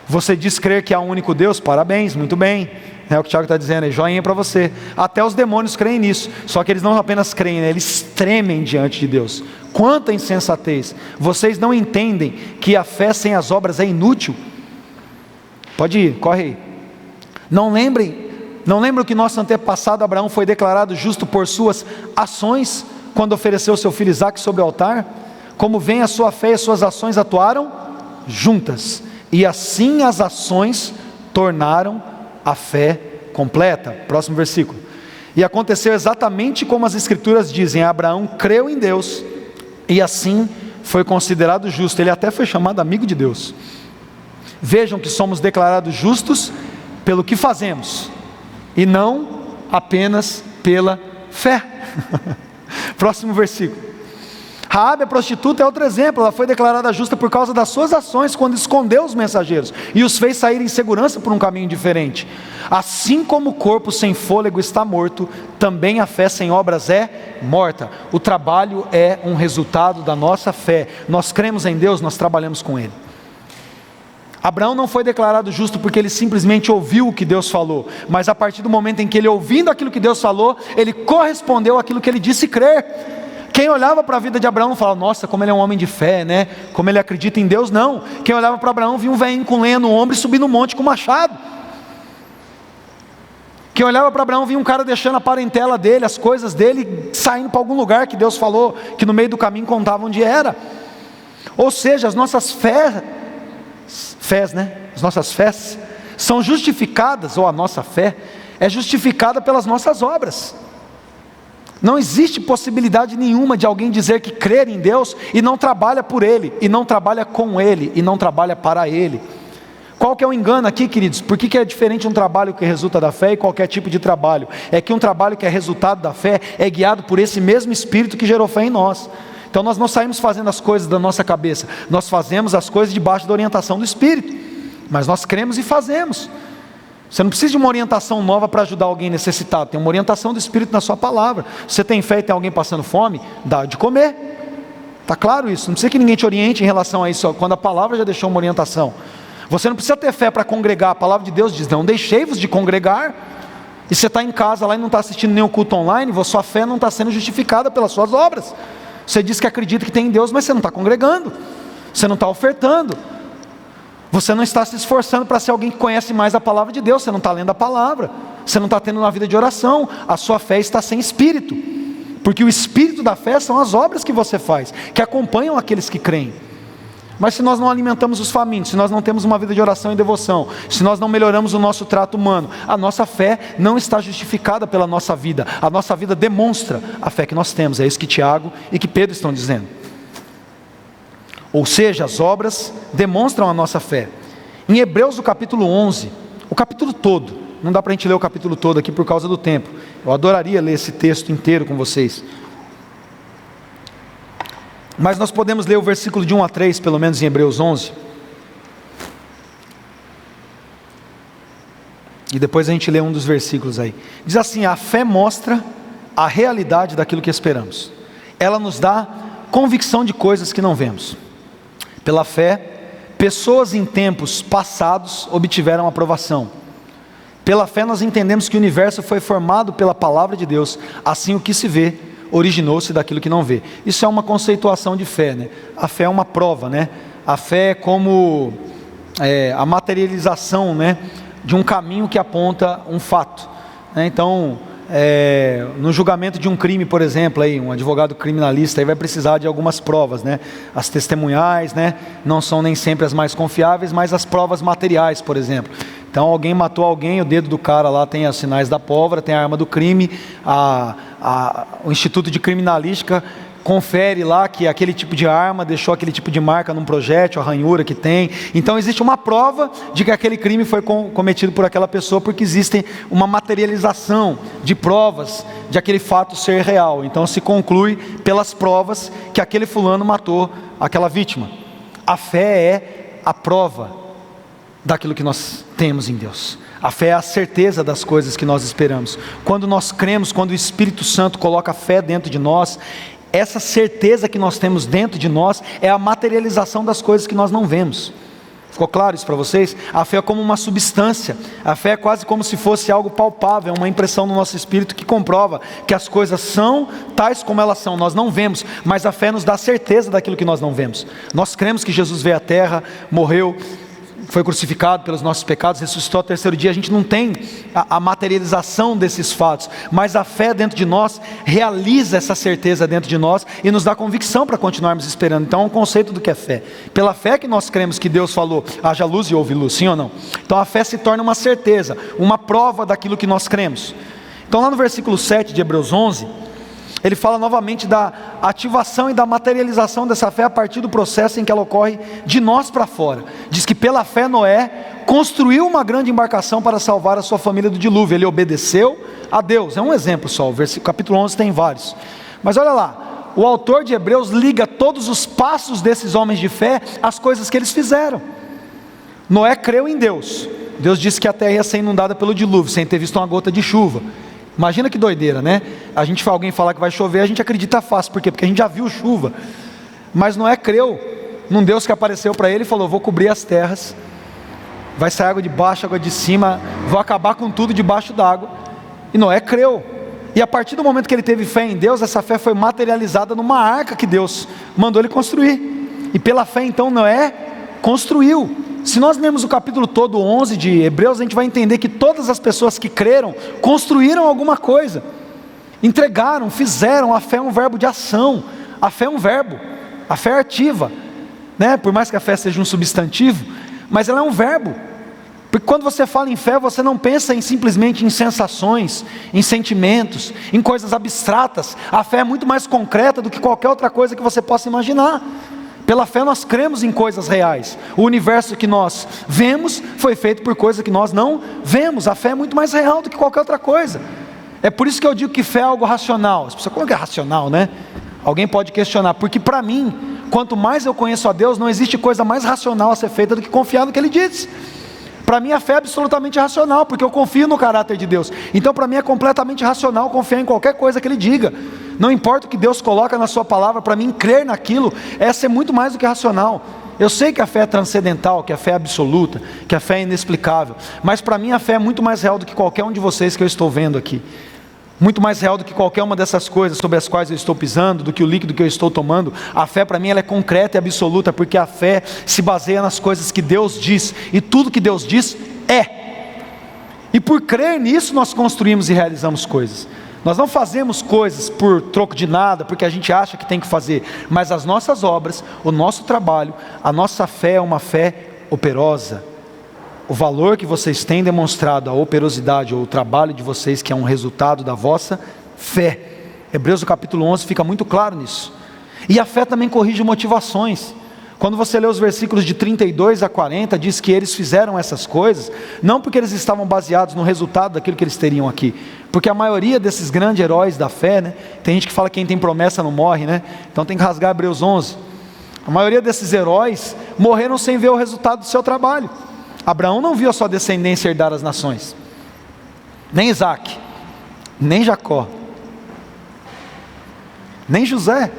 Você diz crer que há um único Deus? Parabéns, muito bem. É o que o Tiago está dizendo, é joinha para você. Até os demônios creem nisso, só que eles não apenas creem, né? Eles tremem diante de Deus. Quanta insensatez! Vocês não entendem que a fé sem as obras é inútil? Pode ir, corre aí. Não lembram que nosso antepassado Abraão foi declarado justo por suas ações, quando ofereceu seu filho Isaque sobre o altar? Como vem a sua fé e as suas ações atuaram juntas, e assim as ações tornaram a fé completa. Próximo versículo. E aconteceu exatamente como as Escrituras dizem: Abraão creu em Deus, e assim foi considerado justo. Ele até foi chamado amigo de Deus. Vejam que somos declarados justos pelo que fazemos, e não apenas pela fé. Próximo versículo. Raabe, a prostituta, é outro exemplo. Ela foi declarada justa por causa das suas ações, quando escondeu os mensageiros e os fez sair em segurança por um caminho diferente. Assim como o corpo sem fôlego está morto, também a fé sem obras é morta. O trabalho é um resultado da nossa fé. Nós cremos em Deus, nós trabalhamos com Ele. Abraão não foi declarado justo porque ele simplesmente ouviu o que Deus falou, mas a partir do momento em que ele, ouvindo aquilo que Deus falou, ele correspondeu àquilo que ele disse crer. Quem olhava para a vida de Abraão falava: nossa, como ele é um homem de fé, né? Como ele acredita em Deus. Não, quem olhava para Abraão via um velhinho com lenha no ombro e subir no monte com machado. Quem olhava para Abraão via um cara deixando a parentela dele, as coisas dele, saindo para algum lugar que Deus falou, que no meio do caminho contava onde era. Ou seja, as nossas fés, né? As nossas fés são justificadas, ou a nossa fé é justificada pelas nossas obras. Não existe possibilidade nenhuma de alguém dizer que crer em Deus e não trabalha por Ele, e não trabalha com Ele, e não trabalha para Ele. Qual que é o engano aqui, queridos? Por que é diferente um trabalho que resulta da fé e qualquer tipo de trabalho? É que um trabalho que é resultado da fé é guiado por esse mesmo Espírito que gerou fé em nós. Então nós não saímos fazendo as coisas da nossa cabeça, nós fazemos as coisas debaixo da orientação do Espírito, mas nós cremos e fazemos. Você não precisa de uma orientação nova para ajudar alguém necessitado, tem uma orientação do Espírito na sua palavra. Você tem fé e tem alguém passando fome, dá de comer, está claro isso, não precisa que ninguém te oriente em relação a isso, quando a palavra já deixou uma orientação. Você não precisa ter fé para congregar, a palavra de Deus diz: não deixei-vos de congregar. E você está em casa lá e não está assistindo nenhum culto online, sua fé não está sendo justificada pelas suas obras. Você diz que acredita que tem em Deus, mas você não está congregando, você não está ofertando, você não está se esforçando para ser alguém que conhece mais a palavra de Deus, você não está lendo a palavra, você não está tendo uma vida de oração, a sua fé está sem espírito, porque o espírito da fé são as obras que você faz, que acompanham aqueles que creem. Mas se nós não alimentamos os famintos, se nós não temos uma vida de oração e devoção, se nós não melhoramos o nosso trato humano, a nossa fé não está justificada pela nossa vida. A nossa vida demonstra a fé que nós temos. É isso que Tiago e que Pedro estão dizendo. Ou seja, as obras demonstram a nossa fé. Em Hebreus, o capítulo 11, o capítulo todo, não dá para a gente ler o capítulo todo aqui por causa do tempo. Eu adoraria ler esse texto inteiro com vocês. Mas nós podemos ler o versículo de 1 a 3, pelo menos em Hebreus 11. E depois a gente lê um dos versículos aí. Diz assim: a fé mostra a realidade daquilo que esperamos. Ela nos dá convicção de coisas que não vemos. Pela fé, pessoas em tempos passados obtiveram aprovação. Pela fé nós entendemos que o universo foi formado pela palavra de Deus. Assim o que se vê originou-se daquilo que não vê. Isso é uma conceituação de fé, né? A fé é uma prova, né? A fé é como a materialização, né, de um caminho que aponta um fato, né? Então, no julgamento de um crime, por exemplo, aí, um advogado criminalista aí vai precisar de algumas provas, né? As testemunhais, né, não são nem sempre as mais confiáveis, mas as provas materiais, por exemplo. Então alguém matou alguém, o dedo do cara lá tem os sinais da pólvora, tem a arma do crime, o Instituto de Criminalística confere lá que aquele tipo de arma deixou aquele tipo de marca num projétil, a ranhura que tem. Então existe uma prova de que aquele crime foi cometido por aquela pessoa, porque existe uma materialização de provas de aquele fato ser real. Então se conclui pelas provas que aquele fulano matou aquela vítima. A fé é a prova daquilo que nós temos em Deus. A fé é a certeza das coisas que nós esperamos. Quando nós cremos, quando o Espírito Santo coloca a fé dentro de nós, essa certeza que nós temos dentro de nós é a materialização das coisas que nós não vemos. Ficou claro isso para vocês? A fé é como uma substância, a fé é quase como se fosse algo palpável, uma impressão no nosso espírito que comprova que as coisas são tais como elas são. Nós não vemos, mas a fé nos dá certeza daquilo que nós não vemos. Nós cremos que Jesus veio à terra, morreu, foi crucificado pelos nossos pecados, ressuscitou ao terceiro dia. A gente não tem a materialização desses fatos, mas a fé dentro de nós realiza essa certeza dentro de nós e nos dá convicção para continuarmos esperando. Então é um conceito do que é fé. Pela fé que nós cremos que Deus falou, haja luz e houve luz, sim ou não? Então a fé se torna uma certeza, uma prova daquilo que nós cremos. Então lá no versículo 7 de Hebreus 11, ele fala novamente da ativação e da materialização dessa fé a partir do processo em que ela ocorre de nós para fora. Diz que pela fé Noé construiu uma grande embarcação para salvar a sua família do dilúvio. Ele obedeceu a Deus. É um exemplo só, o capítulo 11 tem vários. Mas olha lá, o autor de Hebreus liga todos os passos desses homens de fé às coisas que eles fizeram. Noé creu em Deus. Deus disse que a terra ia ser inundada pelo dilúvio, sem ter visto uma gota de chuva. Imagina que doideira, né? Alguém falar que vai chover, a gente acredita fácil. Por quê? Porque a gente já viu chuva. Mas Noé creu num Deus que apareceu para ele e falou: vou cobrir as terras, vai sair água de baixo, água de cima, vou acabar com tudo debaixo d'água. E Noé creu. E a partir do momento que ele teve fé em Deus, essa fé foi materializada numa arca que Deus mandou ele construir. E pela fé então Noé construiu. Se nós lermos o capítulo todo 11 de Hebreus, a gente vai entender que todas as pessoas que creram, construíram alguma coisa, entregaram, fizeram. A fé é um verbo de ação, a fé é um verbo, a fé é ativa, né? Por mais que a fé seja um substantivo, mas ela é um verbo, porque quando você fala em fé, você não pensa simplesmente em sensações, em sentimentos, em coisas abstratas. A fé é muito mais concreta do que qualquer outra coisa que você possa imaginar. Pela fé nós cremos em coisas reais. O universo que nós vemos foi feito por coisas que nós não vemos. A fé é muito mais real do que qualquer outra coisa. É por isso que eu digo que fé é algo racional. As pessoas, como que é racional, né? Alguém pode questionar, porque para mim, quanto mais eu conheço a Deus, não existe coisa mais racional a ser feita do que confiar no que Ele diz. Para mim a fé é absolutamente racional, porque eu confio no caráter de Deus. Então para mim é completamente racional confiar em qualquer coisa que Ele diga. Não importa o que Deus coloca na sua palavra, para mim crer naquilo é ser muito mais do que racional. Eu sei que a fé é transcendental, que a fé é absoluta, que a fé é inexplicável, mas para mim a fé é muito mais real do que qualquer um de vocês que eu estou vendo aqui. Muito mais real do que qualquer uma dessas coisas sobre as quais eu estou pisando, do que o líquido que eu estou tomando. A fé para mim ela é concreta e absoluta, porque a fé se baseia nas coisas que Deus diz, e tudo que Deus diz é. E por crer nisso nós construímos e realizamos coisas. Nós não fazemos coisas por troco de nada, porque a gente acha que tem que fazer, mas as nossas obras, o nosso trabalho, a nossa fé é uma fé operosa. O valor que vocês têm demonstrado, a operosidade ou o trabalho de vocês, que é um resultado da vossa fé. Hebreus no capítulo 11 fica muito claro nisso. E a fé também corrige motivações. Quando você lê os versículos de 32 a 40, diz que eles fizeram essas coisas, não porque eles estavam baseados no resultado daquilo que eles teriam aqui, porque a maioria desses grandes heróis da fé, né? Tem gente que fala que quem tem promessa não morre, né? Então tem que rasgar Hebreus 11. A maioria desses heróis morreram sem ver o resultado do seu trabalho. Abraão não viu a sua descendência herdar as nações, nem Isaac, nem Jacó, nem José.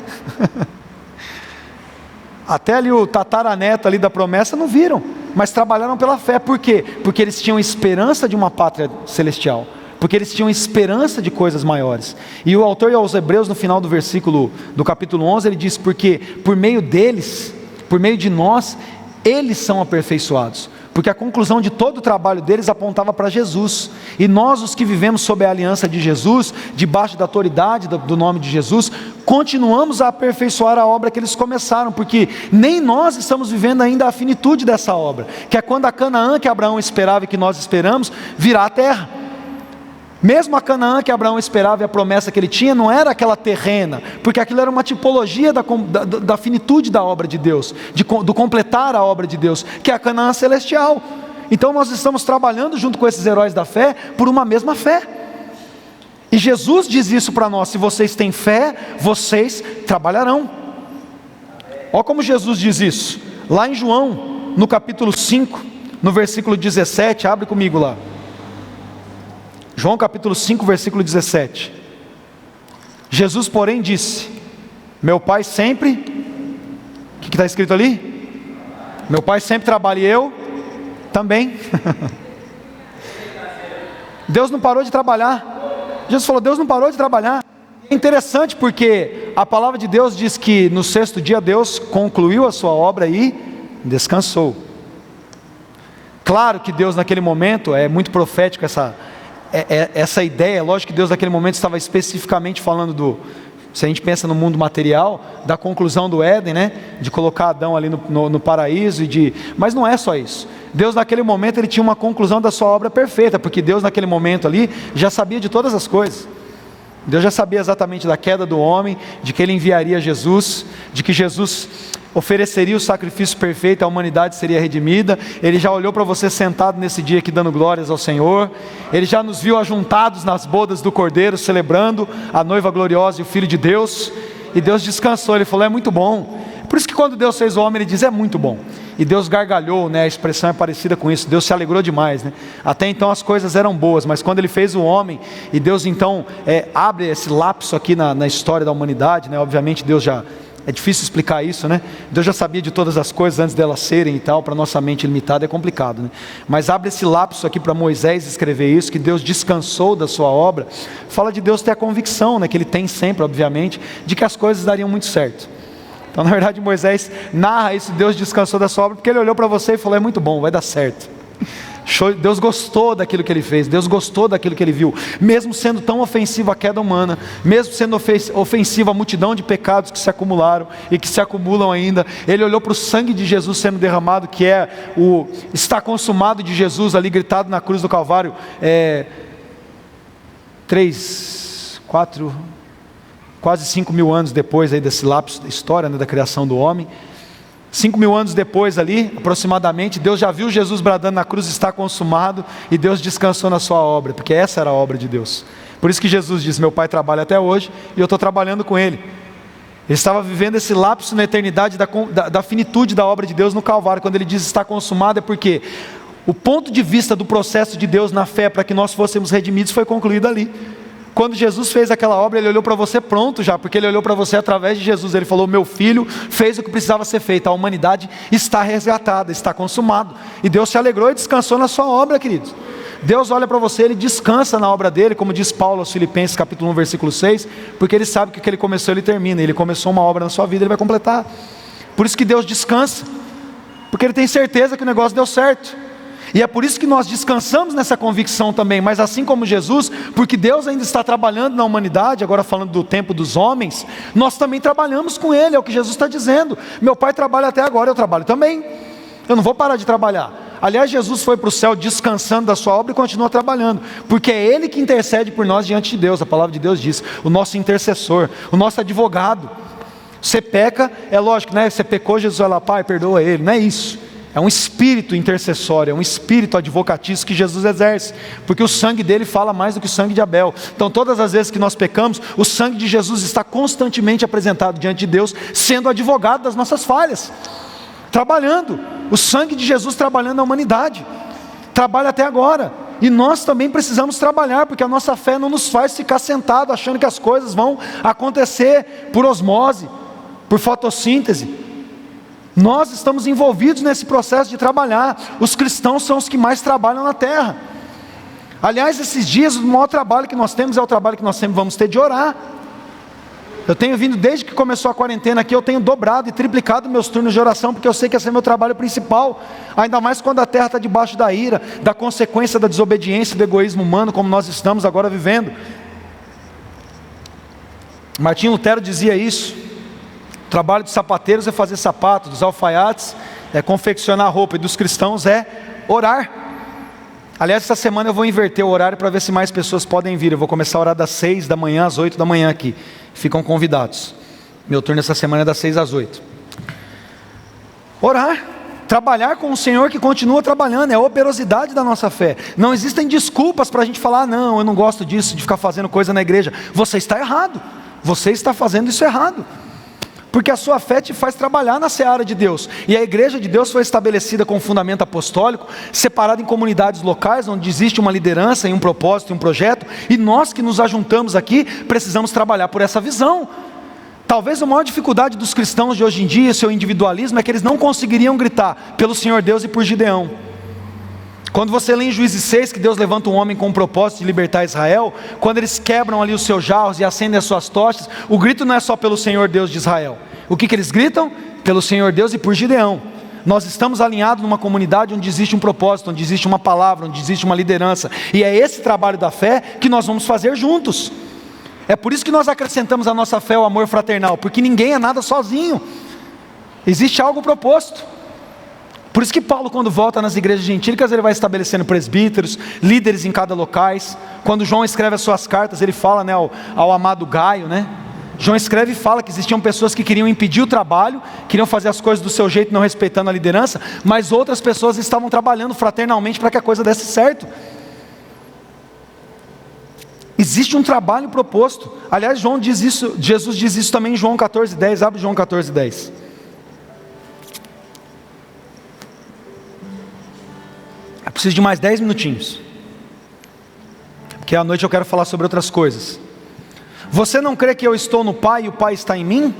Até ali o tataraneto ali da promessa não viram, mas trabalharam pela fé. Por quê? Porque eles tinham esperança de uma pátria celestial, porque eles tinham esperança de coisas maiores. E o autor aos Hebreus, no final do versículo do capítulo 11, ele diz: porque por meio deles, por meio de nós, eles são aperfeiçoados. Porque a conclusão de todo o trabalho deles apontava para Jesus, e nós, os que vivemos sob a aliança de Jesus, debaixo da autoridade do nome de Jesus, continuamos a aperfeiçoar a obra que eles começaram, porque nem nós estamos vivendo ainda a finitude dessa obra, que é quando a Canaã que Abraão esperava e que nós esperamos, virá a terra. Mesmo a Canaã que Abraão esperava e a promessa que ele tinha, não era aquela terrena, porque aquilo era uma tipologia da finitude da obra de Deus, do completar a obra de Deus, que é a Canaã celestial. Então nós estamos trabalhando junto com esses heróis da fé, por uma mesma fé. E Jesus diz isso para nós: se vocês têm fé, vocês trabalharão. Olha como Jesus diz isso, lá em João, no capítulo 5, no versículo 17, abre comigo lá. João capítulo 5, versículo 17. Jesus, porém, disse: meu Pai sempre... O que está escrito ali? Meu Pai sempre trabalha e eu também. Deus não parou de trabalhar. Jesus falou: Deus não parou de trabalhar. É interessante porque a palavra de Deus diz que no sexto dia Deus concluiu a sua obra e descansou. Claro que Deus naquele momento, é muito profético essa ideia, lógico que Deus naquele momento estava especificamente falando se a gente pensa no mundo material, da conclusão do Éden, né? De colocar Adão ali no paraíso, mas não é só isso. Deus naquele momento ele tinha uma conclusão da sua obra perfeita, porque Deus naquele momento ali já sabia de todas as coisas. Deus já sabia exatamente da queda do homem, de que ele enviaria Jesus, de que Jesus ofereceria o sacrifício perfeito, a humanidade seria redimida. Ele já olhou para você sentado nesse dia aqui dando glórias ao Senhor. Ele já nos viu ajuntados nas bodas do Cordeiro, celebrando a noiva gloriosa e o Filho de Deus. E Deus descansou, ele falou, é muito bom. Por isso que quando Deus fez o homem, ele diz, é muito bom. E Deus gargalhou, né? A expressão é parecida com isso, Deus se alegrou demais, né? Até então as coisas eram boas, mas quando ele fez o homem, e Deus então abre esse lapso aqui na história da humanidade, né? Obviamente Deus já, é difícil explicar isso, né? Deus já sabia de todas as coisas antes delas serem e tal, para nossa mente limitada é complicado, né? Mas abre esse lapso aqui para Moisés escrever isso, que Deus descansou da sua obra. Fala de Deus ter a convicção, né? Que ele tem sempre, obviamente, de que as coisas dariam muito certo. Então na verdade Moisés narra isso, Deus descansou da sua obra, porque ele olhou para você e falou, é muito bom, vai dar certo. Deus gostou daquilo que ele fez, Deus gostou daquilo que ele viu, mesmo sendo tão ofensiva a queda humana, mesmo sendo ofensiva a multidão de pecados que se acumularam e que se acumulam ainda. Ele olhou para o sangue de Jesus sendo derramado, que é o está consumado de Jesus ali gritado na cruz do Calvário, 4, quase 5 mil anos depois aí desse lapso da história, né, da criação do homem. 5 mil anos depois ali, aproximadamente, Deus já viu Jesus bradando na cruz, está consumado, e Deus descansou na sua obra, porque essa era a obra de Deus. Por isso que Jesus diz, meu Pai trabalha até hoje, e eu estou trabalhando com Ele. Ele estava vivendo esse lapso na eternidade da finitude da obra de Deus no Calvário. Quando Ele diz está consumado, é porque o ponto de vista do processo de Deus na fé, para que nós fôssemos redimidos, foi concluído ali. Quando Jesus fez aquela obra, Ele olhou para você pronto já, porque Ele olhou para você através de Jesus. Ele falou, meu filho fez o que precisava ser feito, a humanidade está resgatada, está consumado. E Deus se alegrou e descansou na sua obra, queridos. Deus olha para você, Ele descansa na obra dEle, como diz Paulo aos Filipenses capítulo 1, versículo 6, porque Ele sabe que o que Ele começou, Ele termina. Ele começou uma obra na sua vida, Ele vai completar. Por isso que Deus descansa, porque Ele tem certeza que o negócio deu certo. E é por isso que nós descansamos nessa convicção também, mas assim como Jesus, porque Deus ainda está trabalhando na humanidade, agora falando do tempo dos homens, nós também trabalhamos com Ele, é o que Jesus está dizendo. Meu Pai trabalha até agora, eu trabalho também, eu não vou parar de trabalhar. Aliás, Jesus foi para o céu descansando da sua obra e continua trabalhando, porque é Ele que intercede por nós diante de Deus. A palavra de Deus diz, o nosso intercessor, o nosso advogado. Você peca, é lógico, né? Você pecou, Jesus vai lá, Pai, perdoa ele, não é isso. É um espírito intercessório, é um espírito advocatício que Jesus exerce, porque o sangue dele fala mais do que o sangue de Abel. Então todas as vezes que nós pecamos, o sangue de Jesus está constantemente apresentado diante de Deus, sendo advogado das nossas falhas, trabalhando, o sangue de Jesus trabalhando na humanidade, trabalha até agora, e nós também precisamos trabalhar, porque a nossa fé não nos faz ficar sentado achando que as coisas vão acontecer por osmose, por fotossíntese. Nós estamos envolvidos nesse processo de trabalhar. Os cristãos são os que mais trabalham na terra. Aliás, esses dias o maior trabalho que nós temos é o trabalho que nós sempre vamos ter de orar. Eu tenho vindo, desde que começou a quarentena aqui, eu tenho dobrado e triplicado meus turnos de oração, porque eu sei que esse é meu trabalho principal, ainda mais quando a terra está debaixo da ira, da consequência da desobediência, do egoísmo humano, como nós estamos agora vivendo. Martinho Lutero dizia isso. O trabalho dos sapateiros é fazer sapatos, dos alfaiates é confeccionar roupa, e dos cristãos é orar. Aliás, essa semana eu vou inverter o horário para ver se mais pessoas podem vir. Eu vou começar a orar das 6 da manhã às 8 da manhã aqui. Ficam convidados. Meu turno essa semana é das 6 às 8. Orar, trabalhar com o Senhor que continua trabalhando, é a operosidade da nossa fé. Não existem desculpas para a gente falar, não, eu não gosto disso, de ficar fazendo coisa na igreja. Você está errado, você está fazendo isso errado. Porque a sua fé te faz trabalhar na seara de Deus. E a igreja de Deus foi estabelecida com fundamento apostólico, separada em comunidades locais, onde existe uma liderança, e um propósito, e um projeto. E nós que nos ajuntamos aqui, precisamos trabalhar por essa visão. Talvez a maior dificuldade dos cristãos de hoje em dia, seu individualismo, é que eles não conseguiriam gritar pelo Senhor Deus e por Gideão. Quando você lê em Juízes 6 que Deus levanta um homem com o propósito de libertar Israel, quando eles quebram ali os seus jarros e acendem as suas tochas, o grito não é só pelo Senhor Deus de Israel. O que eles gritam? Pelo Senhor Deus e por Gideão. Nós estamos alinhados numa comunidade onde existe um propósito, onde existe uma palavra, onde existe uma liderança. E é esse trabalho da fé que nós vamos fazer juntos. É por isso que nós acrescentamos à nossa fé o amor fraternal, porque ninguém é nada sozinho. Existe algo proposto. Por isso que Paulo, quando volta nas igrejas gentílicas, ele vai estabelecendo presbíteros, líderes em cada locais. Quando João escreve as suas cartas, ele fala, né, ao amado Gaio, né? João escreve e fala que existiam pessoas que queriam impedir o trabalho, queriam fazer as coisas do seu jeito, não respeitando a liderança, mas outras pessoas estavam trabalhando fraternalmente para que a coisa desse certo. Existe um trabalho proposto. Aliás, João diz isso, Jesus diz isso também em João 14:10. Abre João 14:10. Eu preciso de mais 10 minutinhos, porque à noite eu quero falar sobre outras coisas. Você não crê que eu estou no Pai e o Pai está em mim?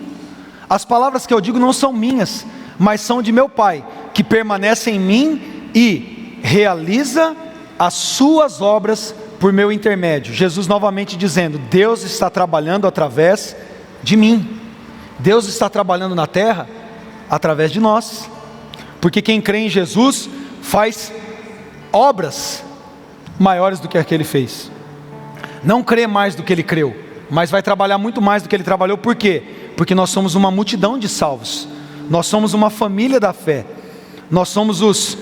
As palavras que eu digo não são minhas, mas são de meu Pai, que permanece em mim e realiza as suas obras por meu intermédio. Jesus novamente dizendo, Deus está trabalhando através de mim. Deus está trabalhando na terra através de nós, porque quem crê em Jesus faz obras maiores do que a que ele fez. Não crê mais do que ele creu, mas vai trabalhar muito mais do que ele trabalhou. Por quê? Porque nós somos uma multidão de salvos. Nós somos uma família da fé. Nós somos os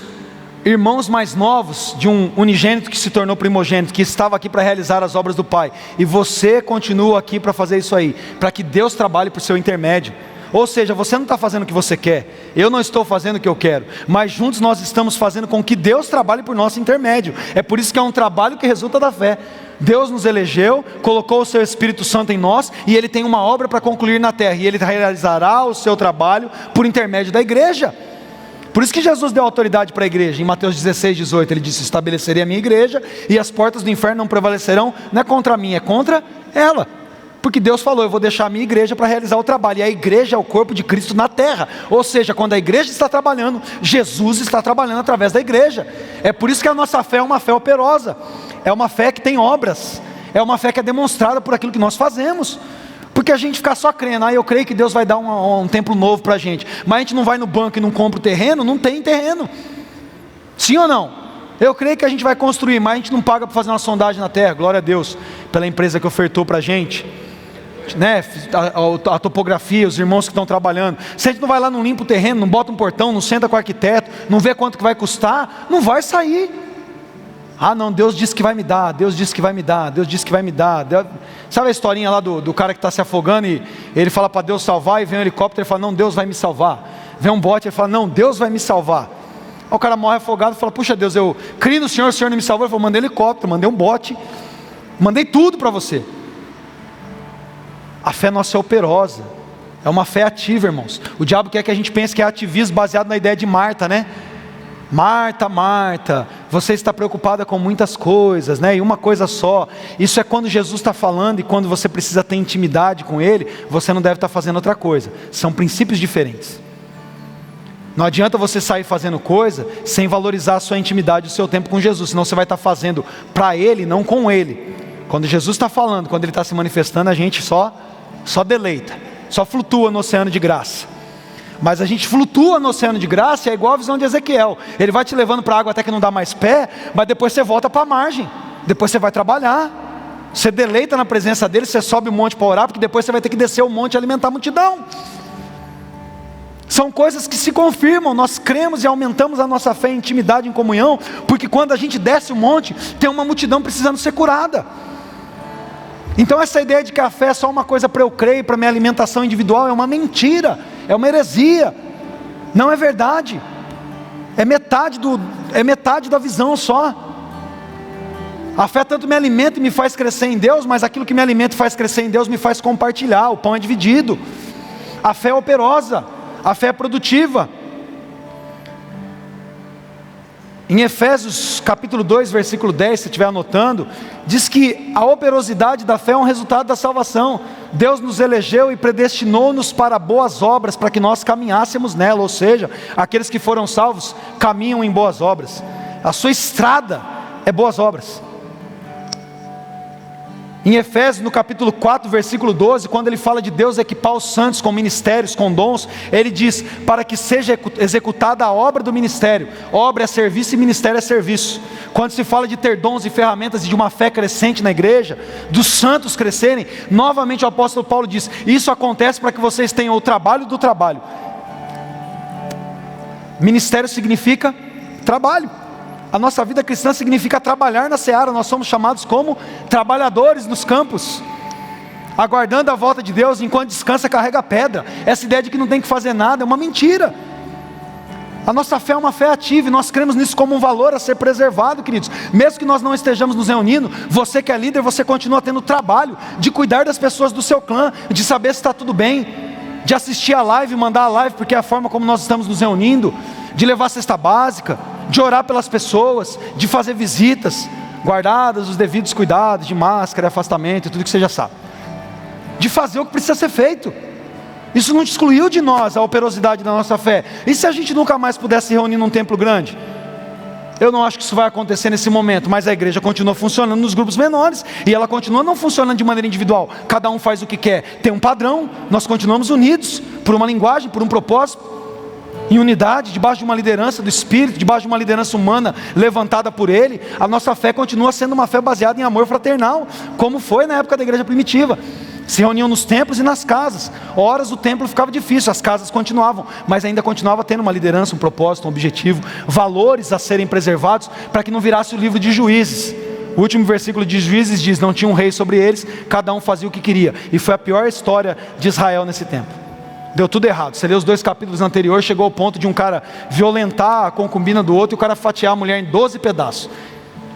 irmãos mais novos de um unigênito que se tornou primogênito, que estava aqui para realizar as obras do Pai. E você continua aqui para fazer isso aí, para que Deus trabalhe por seu intermédio. Ou seja, você não está fazendo o que você quer, eu não estou fazendo o que eu quero, mas juntos nós estamos fazendo com que Deus trabalhe por nosso intermédio. É por isso que é um trabalho que resulta da fé. Deus nos elegeu, colocou o seu Espírito Santo em nós, e Ele tem uma obra para concluir na terra, e Ele realizará o seu trabalho por intermédio da igreja. Por isso que Jesus deu autoridade para a igreja. Em Mateus 16:18 Ele disse, estabelecerei a minha igreja, e as portas do inferno não prevalecerão. Não é contra mim, é contra ela. Porque Deus falou, eu vou deixar a minha igreja para realizar o trabalho. E a igreja é o corpo de Cristo na terra. Ou seja, quando a igreja está trabalhando, Jesus está trabalhando através da igreja. É por isso que a nossa fé é uma fé operosa. É uma fé que tem obras. É uma fé que é demonstrada por aquilo que nós fazemos. Porque a gente ficar só crendo, eu creio que Deus vai dar um templo novo para a gente, mas a gente não vai no banco e não compra o terreno, não tem terreno. Sim ou não? Eu creio que a gente vai construir, mas a gente não paga para fazer uma sondagem na terra. Glória a Deus pela empresa que ofertou para a gente, né? A topografia, os irmãos que estão trabalhando. Se a gente não vai lá, não limpa o terreno, não bota um portão, não senta com o arquiteto, não vê quanto que vai custar, não vai sair. Ah não, Deus disse que vai me dar, Deus disse que vai me dar, Deus disse que vai me dar. Sabe a historinha lá do cara que está se afogando e ele fala para Deus salvar, e vem um helicóptero e fala, não, Deus vai me salvar. Vem um bote e ele fala, não, Deus vai me salvar. Aí o cara morre afogado e fala, puxa Deus, eu criei no Senhor, o Senhor não me salvou. Ele falou, mandei helicóptero, mandei um bote, mandei tudo para você. A fé nossa é operosa, é uma fé ativa, irmãos. O diabo quer que a gente pense que é ativismo baseado na ideia de Marta, né? Marta, Marta, você está preocupada com muitas coisas, né? E uma coisa só. Isso é quando Jesus está falando, e quando você precisa ter intimidade com Ele, você não deve estar fazendo outra coisa. São princípios diferentes. Não adianta você sair fazendo coisa sem valorizar a sua intimidade, o seu tempo com Jesus, senão você vai estar fazendo para Ele, não com Ele. Quando Jesus está falando, quando Ele está se manifestando, a gente só deleita, só flutua no oceano de graça. Mas a gente flutua no oceano de graça, é igual a visão de Ezequiel. Ele vai te levando para a água até que não dá mais pé, mas depois você volta para a margem, depois você vai trabalhar, você deleita na presença dele, você sobe o monte para orar, porque depois você vai ter que descer o monte e alimentar a multidão. São coisas que se confirmam, nós cremos e aumentamos a nossa fé em intimidade, em comunhão, porque quando a gente desce o monte, tem uma multidão precisando ser curada. Então essa ideia de que a fé é só uma coisa para eu crer, para minha alimentação individual, é uma mentira, é uma heresia, não é verdade, é metade da visão só. A fé tanto me alimenta e me faz crescer em Deus, mas aquilo que me alimenta e faz crescer em Deus me faz compartilhar, o pão é dividido. A fé é operosa, a fé é produtiva. Em Efésios capítulo 2, versículo 10, se estiver anotando, diz que a operosidade da fé é um resultado da salvação. Deus nos elegeu e predestinou-nos para boas obras, para que nós caminhássemos nela. Ou seja, aqueles que foram salvos caminham em boas obras. A sua estrada é boas obras. Em Efésios, no capítulo 4, versículo 12, quando ele fala de Deus equipar os santos com ministérios, com dons, ele diz, para que seja executada a obra do ministério. Obra é serviço e ministério é serviço. Quando se fala de ter dons e ferramentas e de uma fé crescente na igreja, dos santos crescerem, novamente o apóstolo Paulo diz, isso acontece para que vocês tenham o trabalho do trabalho. Ministério significa trabalho. A nossa vida cristã significa trabalhar na seara. Nós somos chamados como trabalhadores nos campos, aguardando a volta de Deus. Enquanto descansa, carrega a pedra. Essa ideia de que não tem que fazer nada é uma mentira. A nossa fé é uma fé ativa, e nós cremos nisso como um valor a ser preservado, queridos. Mesmo que nós não estejamos nos reunindo, você que é líder, você continua tendo o trabalho de cuidar das pessoas do seu clã, de saber se está tudo bem, de assistir a live, mandar a live, porque é a forma como nós estamos nos reunindo, de levar a cesta básica, de orar pelas pessoas, de fazer visitas, guardadas os devidos cuidados, de máscara, afastamento, tudo que você já sabe, de fazer o que precisa ser feito. Isso não excluiu de nós a operosidade da nossa fé. E se a gente nunca mais pudesse se reunir num templo grande? Eu não acho que isso vai acontecer nesse momento, mas a igreja continua funcionando nos grupos menores, e ela continua não funcionando de maneira individual, cada um faz o que quer, tem um padrão, nós continuamos unidos, por uma linguagem, por um propósito, em unidade, debaixo de uma liderança do Espírito, debaixo de uma liderança humana levantada por Ele. A nossa fé continua sendo uma fé baseada em amor fraternal, como foi na época da igreja primitiva. Se reuniam nos templos e nas casas. Horas o templo ficava difícil, as casas continuavam, mas ainda continuava tendo uma liderança, um propósito, um objetivo, valores a serem preservados, para que não virasse o livro de Juízes. O último versículo de Juízes diz, não tinha um rei sobre eles, cada um fazia o que queria. E foi a pior história de Israel nesse tempo. Deu tudo errado. Você lê os 2 capítulos anteriores, chegou ao ponto de um cara violentar a concubina do outro, e o cara fatiar a mulher em 12 pedaços.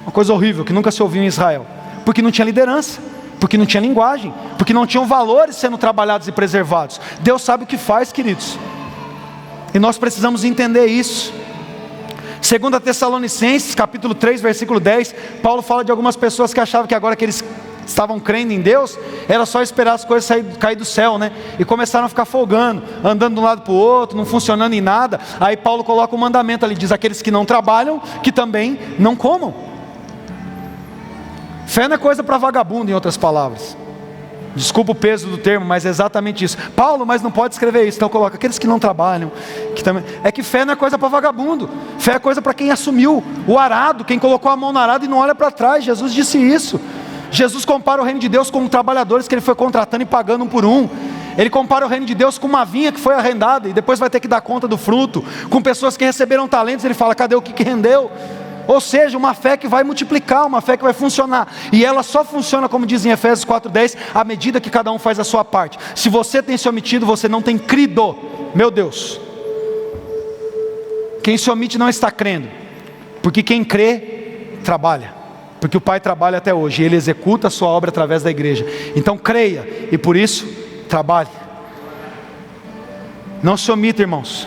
Uma coisa horrível, que nunca se ouviu em Israel. Porque não tinha liderança, porque não tinha linguagem, porque não tinham valores sendo trabalhados e preservados. Deus sabe o que faz, queridos, e nós precisamos entender isso. 2 Tessalonicenses, capítulo 3, versículo 10, Paulo fala de algumas pessoas que achavam que agora que eles estavam crendo em Deus, era só esperar as coisas cair do céu, né? E começaram a ficar folgando, andando de um lado para o outro, não funcionando em nada. Aí Paulo coloca um mandamento ali, diz, aqueles que não trabalham, que também não comam. Fé não é coisa para vagabundo, em outras palavras. Desculpa o peso do termo, mas é exatamente isso. Paulo, mas não pode escrever isso, então coloca aqueles que não trabalham, que também... É que fé não é coisa para vagabundo, fé é coisa para quem assumiu o arado, quem colocou a mão no arado e não olha para trás. Jesus disse isso. Jesus compara o reino de Deus com trabalhadores que ele foi contratando e pagando um por um. Ele compara o reino de Deus com uma vinha que foi arrendada e depois vai ter que dar conta do fruto, com pessoas que receberam talentos. Ele fala, cadê o que rendeu? Ou seja, uma fé que vai multiplicar, uma fé que vai funcionar, e ela só funciona, como diz em Efésios 4:10, à medida que cada um faz a sua parte. Se você tem se omitido, você não tem crido. Meu Deus, quem se omite não está crendo, porque quem crê, trabalha, porque o Pai trabalha até hoje, e Ele executa a sua obra através da igreja. Então creia, e por isso, trabalhe. Não se omita, irmãos.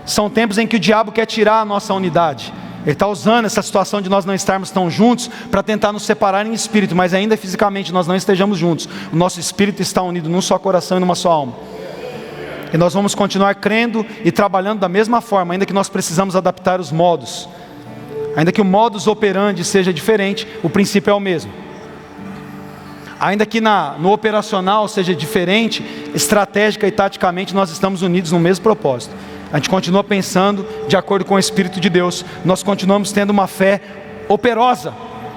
São tempos em que o diabo quer tirar a nossa unidade. Ele está usando essa situação de nós não estarmos tão juntos para tentar nos separar em espírito, mas ainda fisicamente nós não estejamos juntos. O nosso espírito está unido num só coração e numa só alma. E nós vamos continuar crendo e trabalhando da mesma forma, ainda que nós precisamos adaptar os modos. Ainda que o modus operandi seja diferente, o princípio é o mesmo. Ainda que no operacional seja diferente, estratégica e taticamente nós estamos unidos no mesmo propósito. A gente continua pensando de acordo com o Espírito de Deus. Nós continuamos tendo uma fé operosa.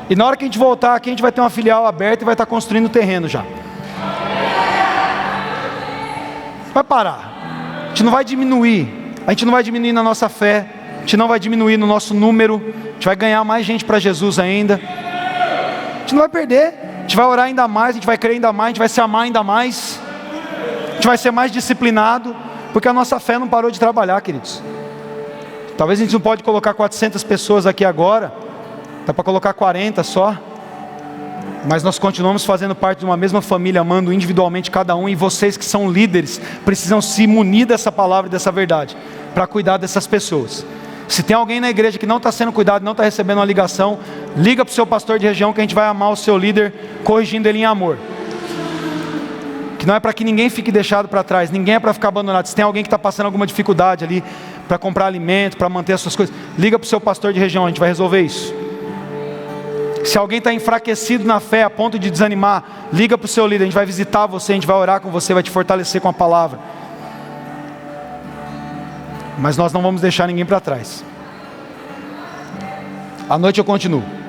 E na hora que a gente voltar aqui, a gente vai ter uma filial aberta e vai estar construindo o terreno já. Vai parar. A gente não vai diminuir. A gente não vai diminuir na nossa fé. A gente não vai diminuir no nosso número. A gente vai ganhar mais gente para Jesus ainda. A gente não vai perder. A gente vai orar ainda mais, a gente vai crer ainda mais, a gente vai se amar ainda mais. A gente vai ser mais disciplinado. Porque a nossa fé não parou de trabalhar, queridos. Talvez a gente não pode colocar 400 pessoas aqui agora. Dá para colocar 40 só. Mas nós continuamos fazendo parte de uma mesma família, amando individualmente cada um. E vocês que são líderes, precisam se munir dessa palavra e dessa verdade, para cuidar dessas pessoas. Se tem alguém na igreja que não está sendo cuidado, não está recebendo uma ligação, liga para o seu pastor de região, que a gente vai amar o seu líder, corrigindo ele em amor. Que não é para que ninguém fique deixado para trás, ninguém é para ficar abandonado. Se tem alguém que está passando alguma dificuldade ali, para comprar alimento, para manter as suas coisas, liga para o seu pastor de região, a gente vai resolver isso. Se alguém está enfraquecido na fé a ponto de desanimar, liga para o seu líder, a gente vai visitar você, a gente vai orar com você, vai te fortalecer com a palavra. Mas nós não vamos deixar ninguém para trás. À noite eu continuo.